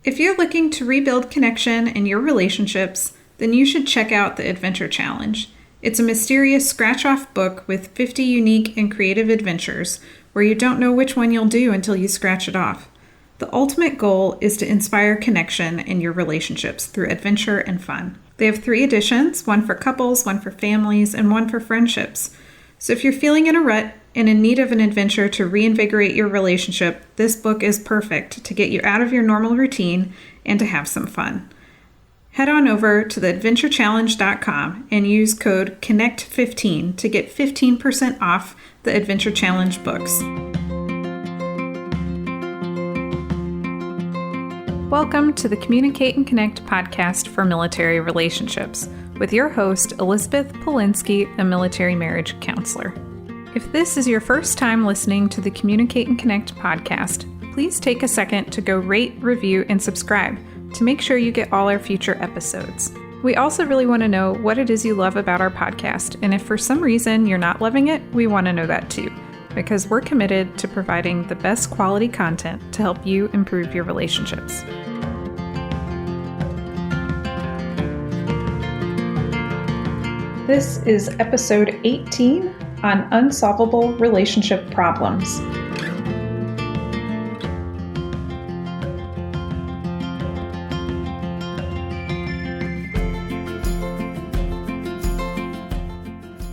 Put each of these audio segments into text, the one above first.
If you're looking to rebuild connection in your relationships, then you should check out the Adventure Challenge. It's a mysterious scratch-off book with 50 unique and creative adventures where you don't know which one you'll do until you scratch it off. The ultimate goal is to inspire connection in your relationships through adventure and fun. They have 3 editions, one for couples, one for families, and one for friendships. So if you're feeling in a rut and in need of an adventure to reinvigorate your relationship, this book is perfect to get you out of your normal routine and to have some fun. Head on over to theadventurechallenge.com and use code CONNECT15 to get 15% off the Adventure Challenge books. Welcome to the Communicate and Connect podcast for military relationships with your host, Elizabeth Polinsky, a military marriage counselor. If this is your first time listening to the Communicate and Connect podcast, please take a second to go rate, review, and subscribe to make sure you get all our future episodes. We also really want to know what it is you love about our podcast, and if for some reason you're not loving it, we want to know that too, because we're committed to providing the best quality content to help you improve your relationships. This is episode 18 on unsolvable relationship problems.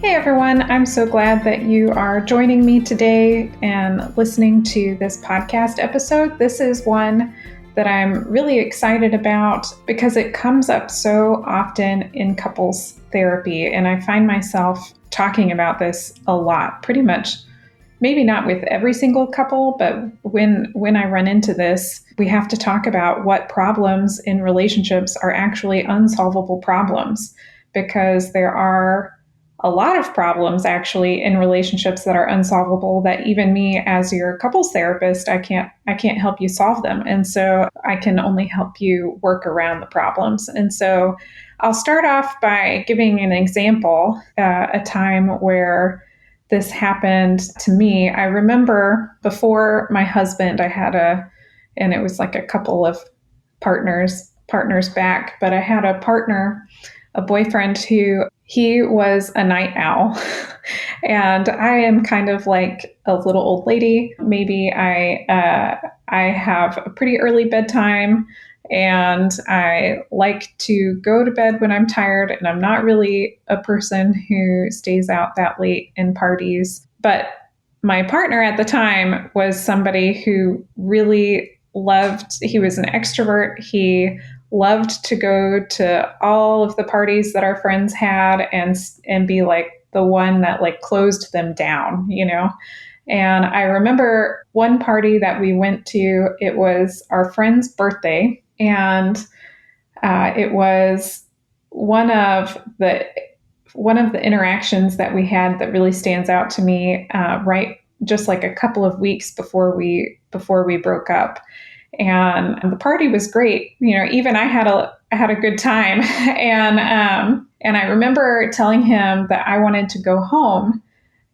Hey everyone, I'm so glad that you are joining me today and listening to this podcast episode. This is one that I'm really excited about because it comes up so often in couples therapy, and I find myself talking about this a lot, pretty much, maybe not with every single couple, but when I run into this, we have to talk about what problems in relationships are actually unsolvable problems, because there are a lot of problems actually in relationships that are unsolvable that even me as your couples therapist, I can't help you solve them. And so I can only help you work around the problems. And so I'll start off by giving an example, a time where this happened to me. I remember before my husband, and it was like a couple of partners back, but I had a boyfriend who he was a night owl. And I am kind of like a little old lady. Maybe I have a pretty early bedtime, and I like to go to bed when I'm tired, and I'm not really a person who stays out that late in parties. But my partner at the time was somebody who really he was an extrovert. He loved to go to all of the parties that our friends had and be like the one that like closed them down, you know? And I remember one party that we went to, it was our friend's birthday, and it was one of the interactions that we had that really stands out to me, right, just like a couple of weeks before we broke up. And the party was great. You know, even I had a good time. And I remember telling him that I wanted to go home,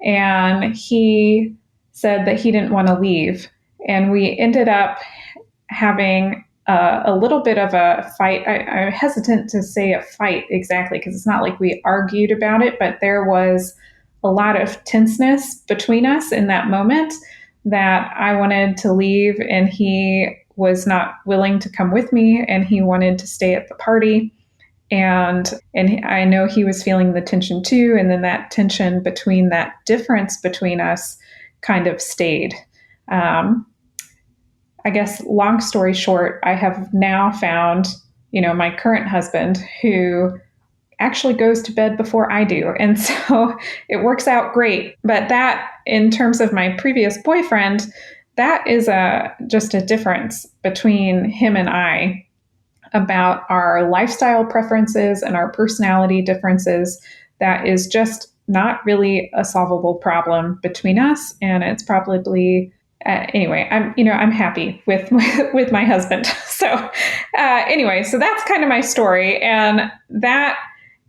and he said that he didn't want to leave. And we ended up having a little bit of a fight. I'm hesitant to say a fight exactly, because it's not like we argued about it, but there was a lot of tenseness between us in that moment that I wanted to leave, and he was not willing to come with me, and he wanted to stay at the party. And I know he was feeling the tension too. And then that tension that difference between us kind of stayed. I guess long story short, I have now found, my current husband who actually goes to bed before I do. And so it works out great. But that, in terms of my previous boyfriend, that is just a difference between him and I about our lifestyle preferences and our personality differences. That is just not really a solvable problem between us. And it's probably, anyway, I'm happy with my husband. So anyway, so that's kind of my story. And that,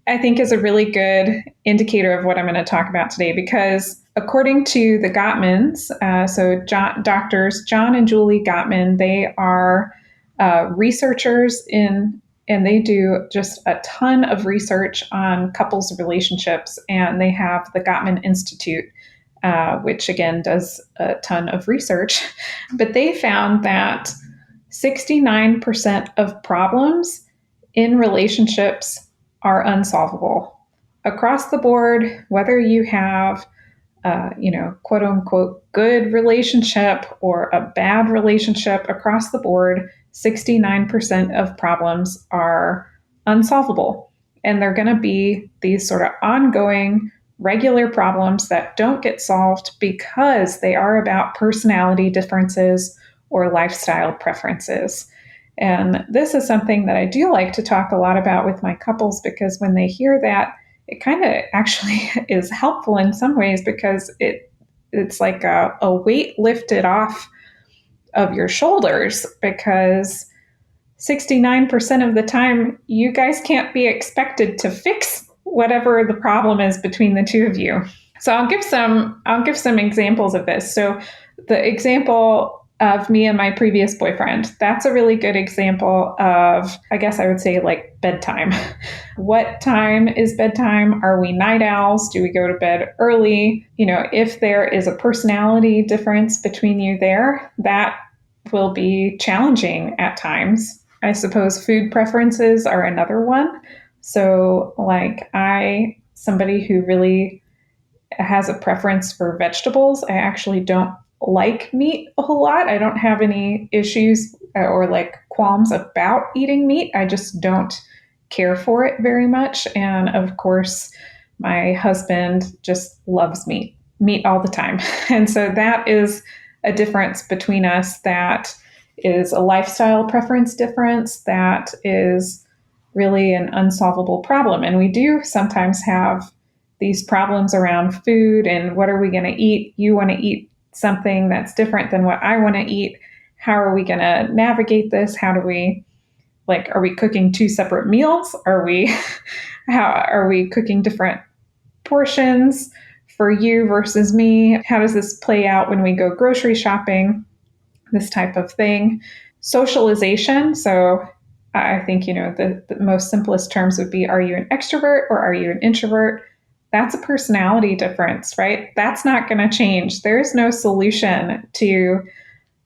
I think, is a really good indicator of what I'm going to talk about today, because according to the Gottmans, Doctors John and Julie Gottman, they are researchers and they do just a ton of research on couples relationships, and they have the Gottman Institute, which again does a ton of research. But they found that 69% of problems in relationships are unsolvable across the board, whether you have quote unquote, good relationship or a bad relationship. Across the board, 69% of problems are unsolvable. And they're going to be these sort of ongoing, regular problems that don't get solved because they are about personality differences or lifestyle preferences. And this is something that I do like to talk a lot about with my couples, because when they hear that, it kind of actually is helpful in some ways, because it's like a weight lifted off of your shoulders, because 69% of the time you guys can't be expected to fix whatever the problem is between the two of you. So I'll give some examples of this. So the example of me and my previous boyfriend, that's a really good example of, I guess I would say, like bedtime. What time is bedtime? Are we night owls? Do we go to bed early? If there is a personality difference between you there, that will be challenging at times. I suppose food preferences are another one. So like somebody who really has a preference for vegetables, I actually don't like meat a whole lot. I don't have any issues or like qualms about eating meat. I just don't care for it very much. And of course, my husband just loves meat all the time. And so that is a difference between us. That is a lifestyle preference difference. That is really an unsolvable problem. And we do sometimes have these problems around food and what are we going to eat? You want to eat something that's different than what I want to eat. How are we going to navigate this? How do we, are we cooking two separate meals? Are we cooking different portions for you versus me? How does this play out when we go grocery shopping? This type of thing. Socialization. So I think, the most simplest terms would be, are you an extrovert or are you an introvert? That's a personality difference, right? That's not going to change. There's no solution to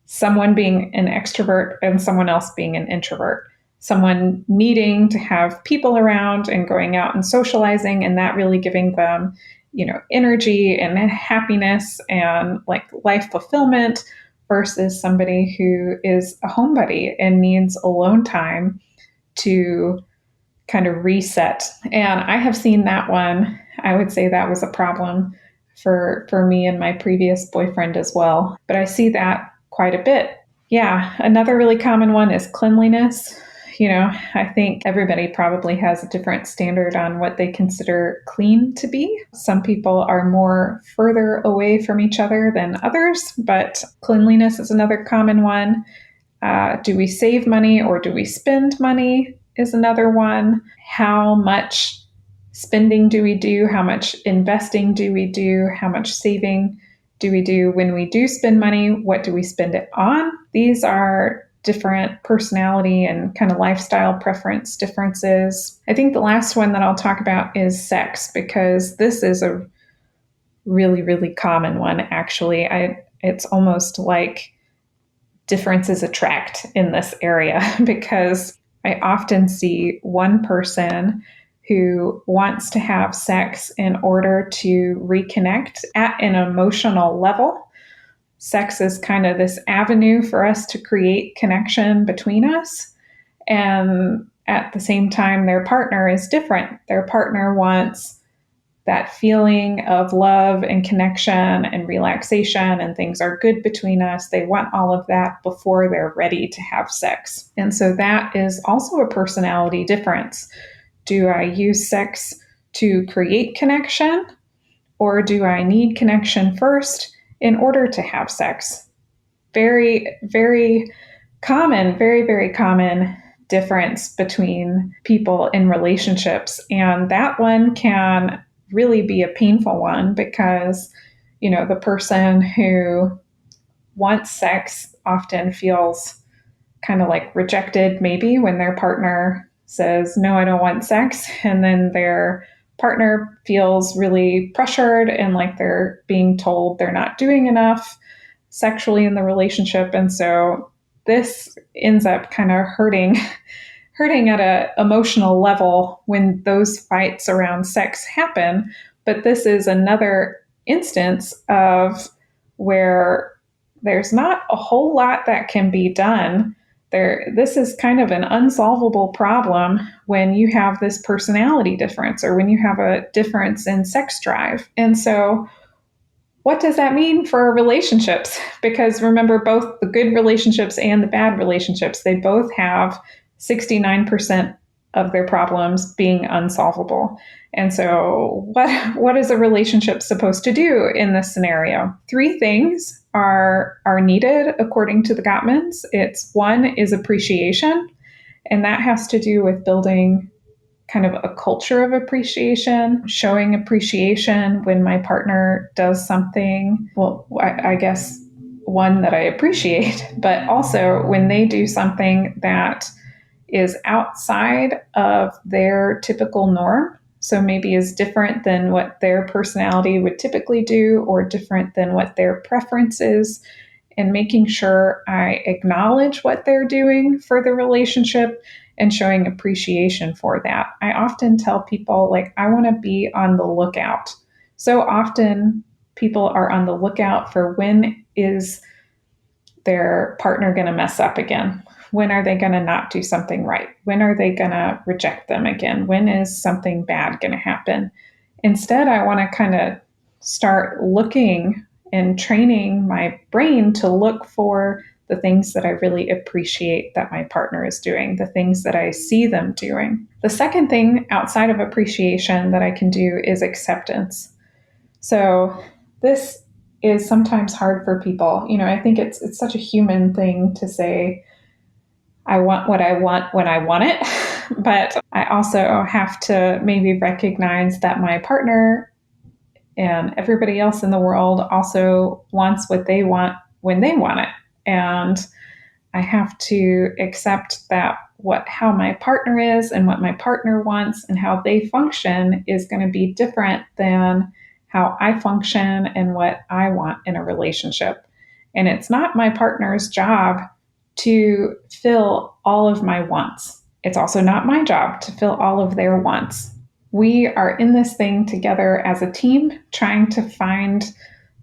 someone being an extrovert and someone else being an introvert. Someone needing to have people around and going out and socializing, and that really giving them, energy and happiness and like life fulfillment, versus somebody who is a homebody and needs alone time to kind of reset. And I have seen that one. I would say that was a problem for me and my previous boyfriend as well. But I see that quite a bit. Yeah, another really common one is cleanliness. I think everybody probably has a different standard on what they consider clean to be. Some people are more further away from each other than others, but cleanliness is another common one. Do we save money or do we spend money is another one. How much spending do we do? How much investing do we do? How much saving do we do? When we do spend money, what do we spend it on? These are different personality and kind of lifestyle preference differences. I think the last one that I'll talk about is sex, because this is a really, really common one, actually. It's almost like differences attract in this area, because I often see one person who wants to have sex in order to reconnect at an emotional level. Sex is kind of this avenue for us to create connection between us. And at the same time, their partner is different. Their partner wants that feeling of love and connection and relaxation, and things are good between us. They want all of that before they're ready to have sex. And so that is also a personality difference. Do I use sex to create connection, or do I need connection first in order to have sex? Very, very common, very, very common difference between people in relationships. And that one can really be a painful one, because, the person who wants sex often feels kind of like rejected maybe when their partner says, no, I don't want sex. And then their partner feels really pressured and like they're being told they're not doing enough sexually in the relationship. And so this ends up kind of hurting at an emotional level when those fights around sex happen. But this is another instance of where there's not a whole lot that can be done. This is kind of an unsolvable problem when you have this personality difference or when you have a difference in sex drive. And so what does that mean for relationships? Because remember, both the good relationships and the bad relationships, they both have 69% of their problems being unsolvable. And so what is a relationship supposed to do in this scenario? Three things are needed according to the Gottmans. One is appreciation, and that has to do with building kind of a culture of appreciation, showing appreciation when my partner does something, well, I guess one that I appreciate, but also when they do something that is outside of their typical norm. So maybe is different than what their personality would typically do or different than what their preference is, and making sure I acknowledge what they're doing for the relationship and showing appreciation for that. I often tell people, like, I want to be on the lookout. So often people are on the lookout for when is their partner going to mess up again? When are they going to not do something right? When are they going to reject them again? When is something bad going to happen? Instead, I want to kind of start looking and training my brain to look for the things that I really appreciate that my partner is doing, the things that I see them doing. The second thing outside of appreciation that I can do is acceptance. So this is sometimes hard for people. I think it's such a human thing to say, I want what I want when I want it. But I also have to maybe recognize that my partner and everybody else in the world also wants what they want when they want it. And I have to accept that how my partner is and what my partner wants and how they function is going to be different than how I function and what I want in a relationship. And it's not my partner's job to fill all of my wants. It's also not my job to fill all of their wants. We are in this thing together as a team, trying to find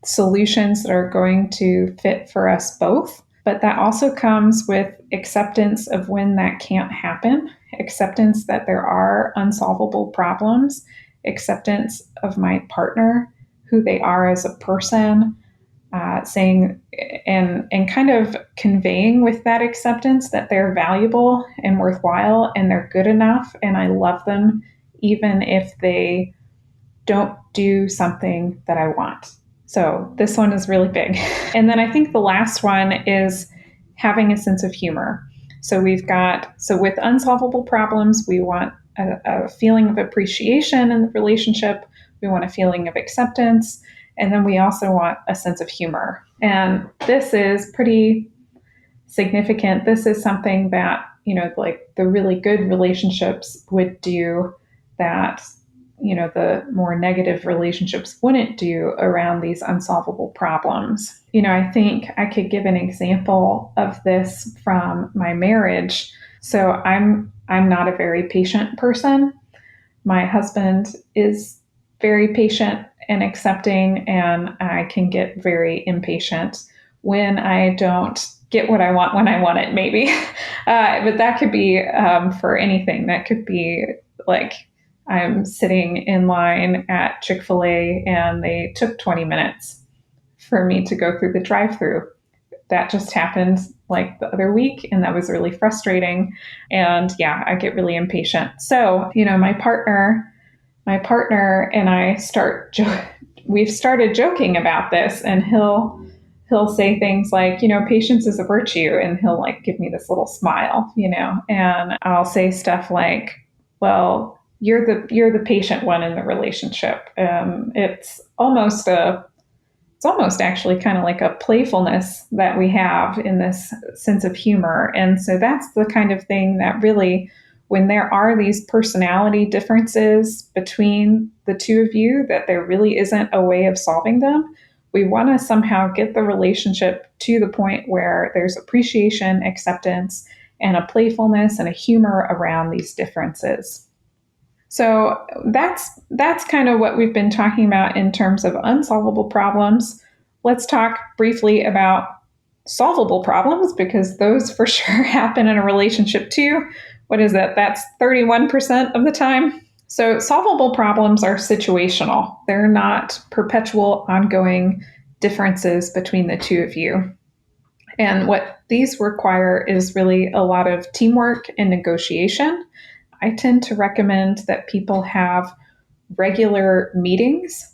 solutions that are going to fit for us both. But that also comes with acceptance of when that can't happen, acceptance that there are unsolvable problems, acceptance of my partner, who they are as a person, saying and kind of conveying with that acceptance that they're valuable and worthwhile and they're good enough and I love them even if they don't do something that I want. So this one is really big. And then I think the last one is having a sense of humor. So with unsolvable problems, we want a feeling of appreciation in the relationship. We want a feeling of acceptance. And then we also want a sense of humor. And this is pretty significant. This is something that, like the really good relationships would do that the more negative relationships wouldn't do around these unsolvable problems. I think I could give an example of this from my marriage. So I'm not a very patient person. My husband is very patient and accepting, and I can get very impatient when I don't get what I want when I want it, maybe. But that could be for anything. That could be like, I'm sitting in line at Chick-fil-A and they took 20 minutes for me to go through the drive-thru. That just happened like the other week, and that was really frustrating. And yeah, I get really impatient. So, my partner and I we've started joking about this, and he'll say things like, patience is a virtue, and he'll like give me this little smile, and I'll say stuff like, well, you're the patient one in the relationship. It's almost a it's almost actually kind of like a playfulness that we have in this sense of humor. And so that's the kind of thing that really, when there are these personality differences between the two of you, that there really isn't a way of solving them. We want to somehow get the relationship to the point where there's appreciation, acceptance, and a playfulness and a humor around these differences. So that's kind of what we've been talking about in terms of unsolvable problems. Let's talk briefly about solvable problems, because those for sure happen in a relationship too. What is that? That's 31% of the time. So solvable problems are situational. They're not perpetual, ongoing differences between the two of you. And what these require is really a lot of teamwork and negotiation. I tend to recommend that people have regular meetings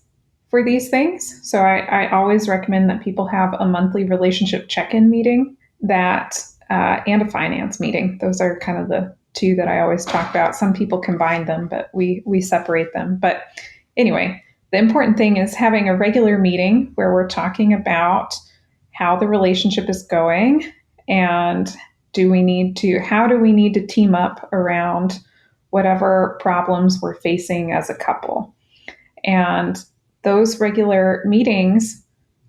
for these things. So I always recommend that people have a monthly relationship check-in meeting and a finance meeting. Those are kind of the two that I always talk about. Some people combine them, but we separate them. But anyway, the important thing is having a regular meeting where we're talking about how the relationship is going and how do we need to team up around whatever problems we're facing as a couple. And those regular meetings,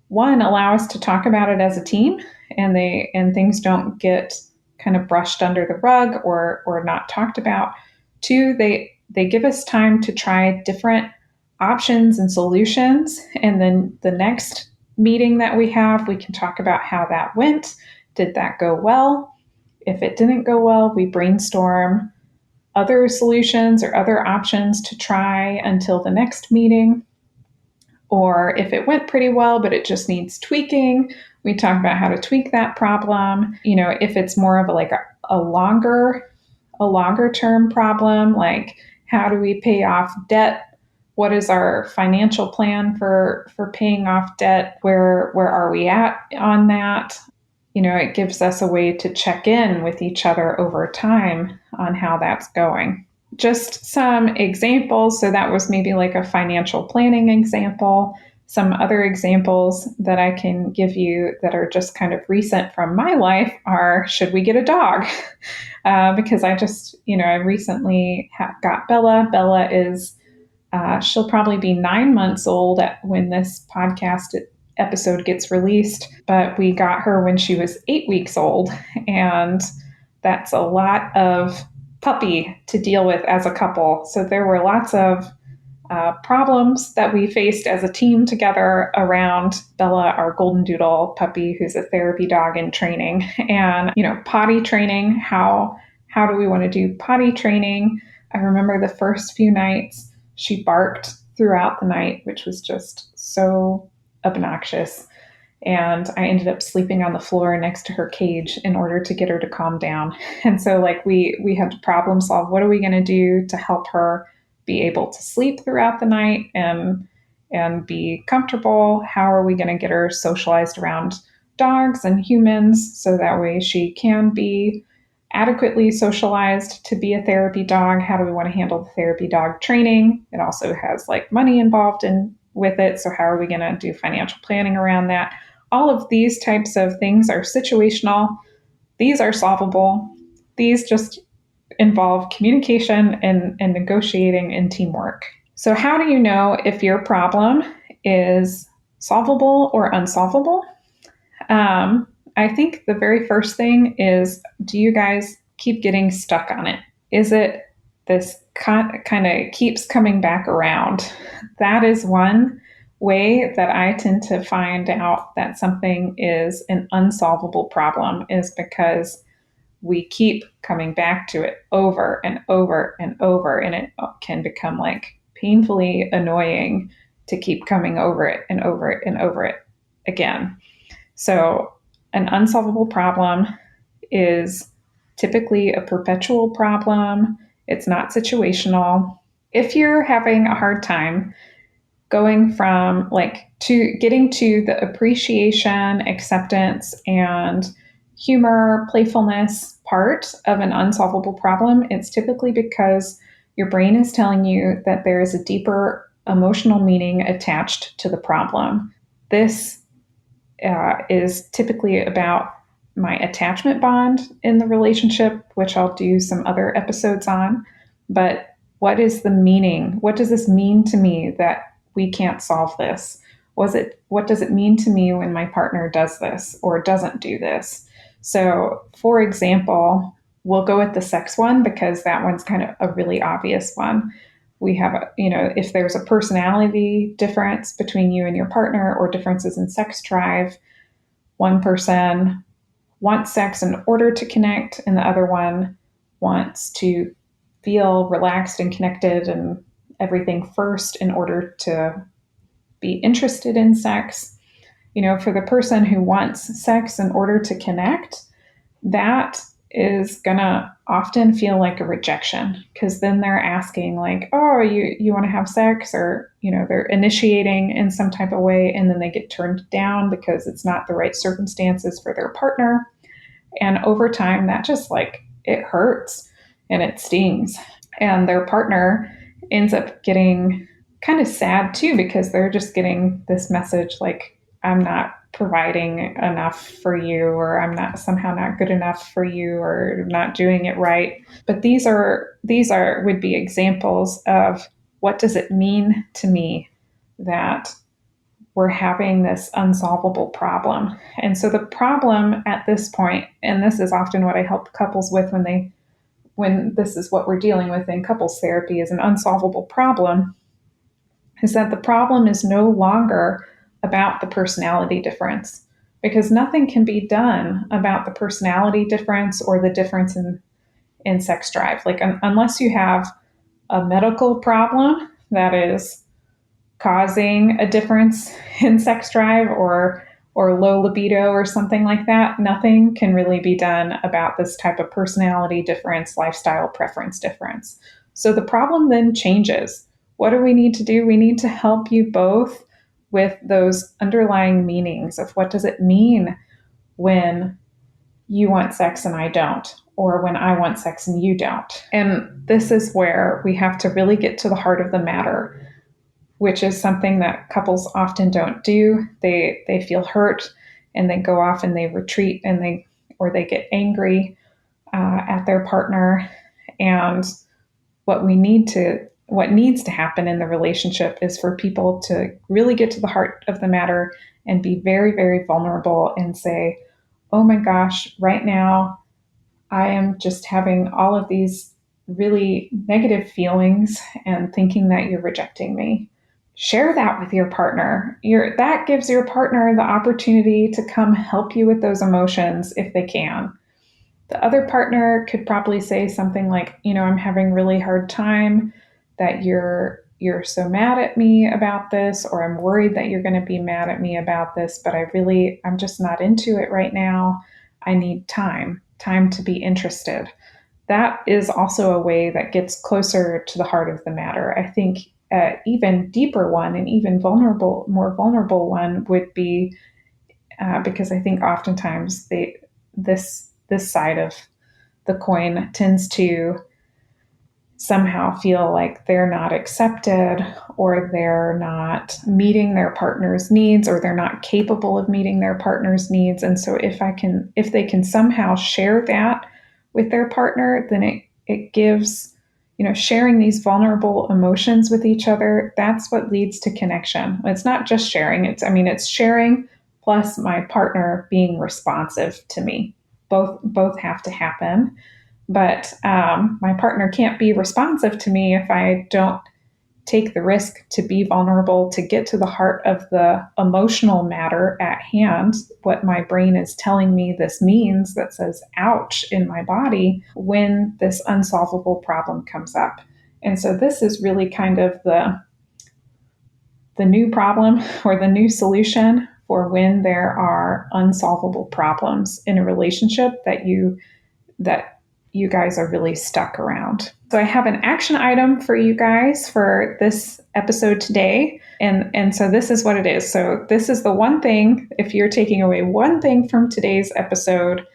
one, allow us to talk about it as a team, and things don't get kind of brushed under the rug or not talked about. Two, they give us time to try different options and solutions. And then the next meeting that we have, we can talk about how that went. Did that go well? If it didn't go well, we brainstorm other solutions or other options to try until the next meeting. Or if it went pretty well, but it just needs tweaking, we talk about how to tweak that problem. If it's more of a longer term problem, like how do we pay off debt? What is our financial plan for paying off debt? Where are we at on that? It gives us a way to check in with each other over time on how that's going. Just some examples. So that was maybe like a financial planning example. Some other examples that I can give you that are just kind of recent from my life are, should we get a dog? Because I recently got Bella. Bella is, she'll probably be 9 months old when this podcast episode gets released, but we got her when she was 8 weeks old. And that's a lot of puppy to deal with as a couple. So there were lots of problems that we faced as a team together around Bella, our golden doodle puppy, who's a therapy dog in training. And, potty training, how do we want to do potty training? I remember the first few nights she barked throughout the night, which was just so obnoxious. And I ended up sleeping on the floor next to her cage in order to get her to calm down. And so we had to problem solve. What are we going to do to help her be able to sleep throughout the night and be comfortable? How are we going to get her socialized around dogs and humans so that way she can be adequately socialized to be a therapy dog? How do we want to handle the therapy dog training? It also has money involved with it. So how are we going to do financial planning around that? All of these types of things are situational. These are solvable. These just involve communication and negotiating and teamwork. So how do you know if your problem is solvable or unsolvable? I think the very first thing is, do you guys keep getting stuck on it? Is it this kind of keeps coming back around? That is one way that I tend to find out that something is an unsolvable problem, is because we keep coming back to it over and over and over, and it can become painfully annoying to keep coming over it and over it and over it again. So an unsolvable problem is typically a perpetual problem. It's not situational. If you're having a hard time going from to getting to the appreciation, acceptance, and humor, playfulness part of an unsolvable problem, it's typically because your brain is telling you that there is a deeper emotional meaning attached to the problem. This is typically about my attachment bond in the relationship, which I'll do some other episodes on. But what is the meaning? What does this mean to me that we can't solve this? What does it mean to me when my partner does this or doesn't do this? So, for example, we'll go with the sex one because that one's kind of a really obvious one. We have, if there's a personality difference between you and your partner or differences in sex drive, one person wants sex in order to connect, and the other one wants to feel relaxed and connected and everything first in order to be interested in sex. For the person who wants sex in order to connect, that is gonna often feel like a rejection because then they're asking like, oh, you want to have sex, or they're initiating in some type of way, and then they get turned down because it's not the right circumstances for their partner. And over time, that just like it hurts and it stings, and their partner ends up getting kind of sad too because they're just getting this message like, I'm not providing enough for you, or I'm not somehow not good enough for you, or not doing it right. But these would be examples of what does it mean to me that we're having this unsolvable problem. And so the problem at this point, and this is often what I help couples with when this is what we're dealing with in couples therapy, is an unsolvable problem, is that the problem is no longer about the personality difference, because nothing can be done about the personality difference or the difference in sex drive. Like unless you have a medical problem that is causing a difference in sex drive or low libido or something like that, nothing can really be done about this type of personality difference, lifestyle preference difference. So the problem then changes. What do we need to do? We need to help you both with those underlying meanings of what does it mean when you want sex and I don't, or when I want sex and you don't. And this is where we have to really get to the heart of the matter, which is something that couples often don't do. They feel hurt and they go off and they retreat and they get angry at their partner. And what needs to happen in the relationship is for people to really get to the heart of the matter and be very, very vulnerable and say, oh my gosh, right now I am just having all of these really negative feelings and thinking that you're rejecting me. Share that with your partner. That gives your partner the opportunity to come help you with those emotions if they can. The other partner could probably say something like, I'm having a really hard time that you're so mad at me about this, or I'm worried that you're going to be mad at me about this, but I'm just not into it right now. I need time to be interested. That is also a way that gets closer to the heart of the matter. I think even deeper one and even more vulnerable one would be because I think oftentimes this side of the coin tends to somehow feel like they're not accepted, or they're not meeting their partner's needs, or they're not capable of meeting their partner's needs. And so if they can somehow share that with their partner, then it gives, sharing these vulnerable emotions with each other, that's what leads to connection. It's not just sharing, it's sharing plus my partner being responsive to me. Both have to happen. But my partner can't be responsive to me if I don't take the risk to be vulnerable, to get to the heart of the emotional matter at hand, what my brain is telling me this means, that says ouch in my body when this unsolvable problem comes up. And so this is really kind of the new problem or the new solution for when there are unsolvable problems in a relationship that you guys are really stuck around. So I have an action item for you guys for this episode today. And so this is what it is. So this is the one thing, if you're taking away one thing from today's episode,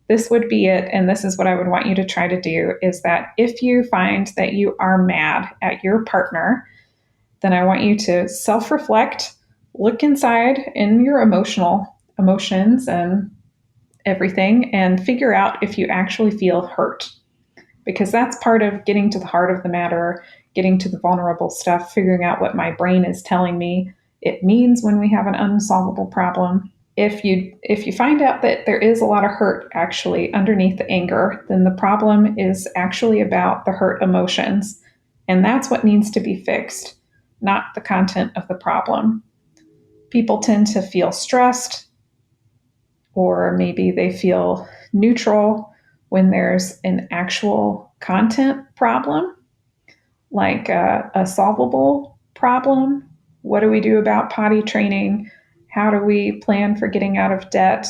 this would be it. And this is what I would want you to try to do, is that if you find that you are mad at your partner, then I want you to self-reflect look inside in your emotions and everything and figure out if you actually feel hurt. Because that's part of getting to the heart of the matter, getting to the vulnerable stuff, figuring out what my brain is telling me it means when we have an unsolvable problem. If you find out that there is a lot of hurt actually underneath the anger, then the problem is actually about the hurt emotions. And that's what needs to be fixed, not the content of the problem. People tend to feel stressed, or maybe they feel neutral when there's an actual content problem, like a solvable problem. What do we do about potty training? How do we plan for getting out of debt?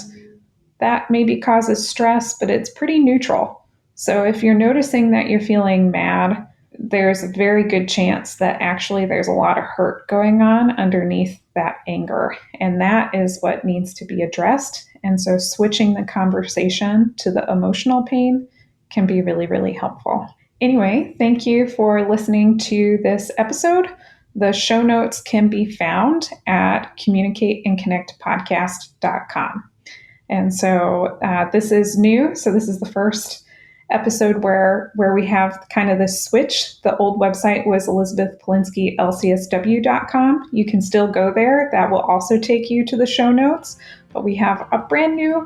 That maybe causes stress, but it's pretty neutral. So if you're noticing that you're feeling mad, there's a very good chance that actually there's a lot of hurt going on underneath that anger. And that is what needs to be addressed. And so switching the conversation to the emotional pain can be really, really helpful. Anyway, thank you for listening to this episode. The show notes can be found at communicateandconnectpodcast.com. And so this is new. So this is the first episode where we have kind of this switch. The old website was elizabethpolinsky.lcsw.com. You can still go there. That will also take you to the show notes. But we have a brand new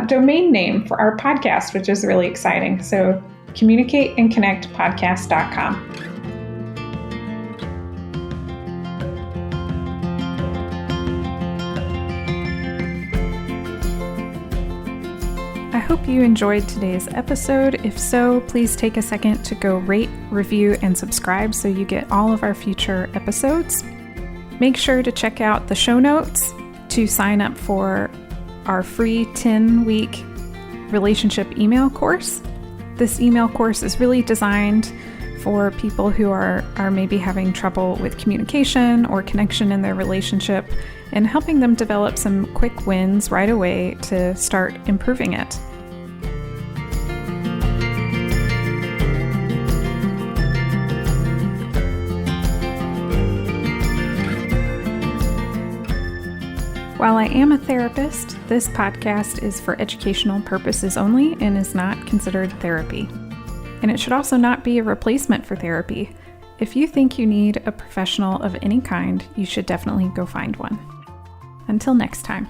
domain name for our podcast, which is really exciting. So communicateandconnectpodcast.com. I hope you enjoyed today's episode. If so, please take a second to go rate, review, and subscribe so you get all of our future episodes. Make sure to check out the show notes to sign up for our free 10-week relationship email course. This email course is really designed for people who are maybe having trouble with communication or connection in their relationship, and helping them develop some quick wins right away to start improving it. While I am a therapist, this podcast is for educational purposes only and is not considered therapy. And it should also not be a replacement for therapy. If you think you need a professional of any kind, you should definitely go find one. Until next time.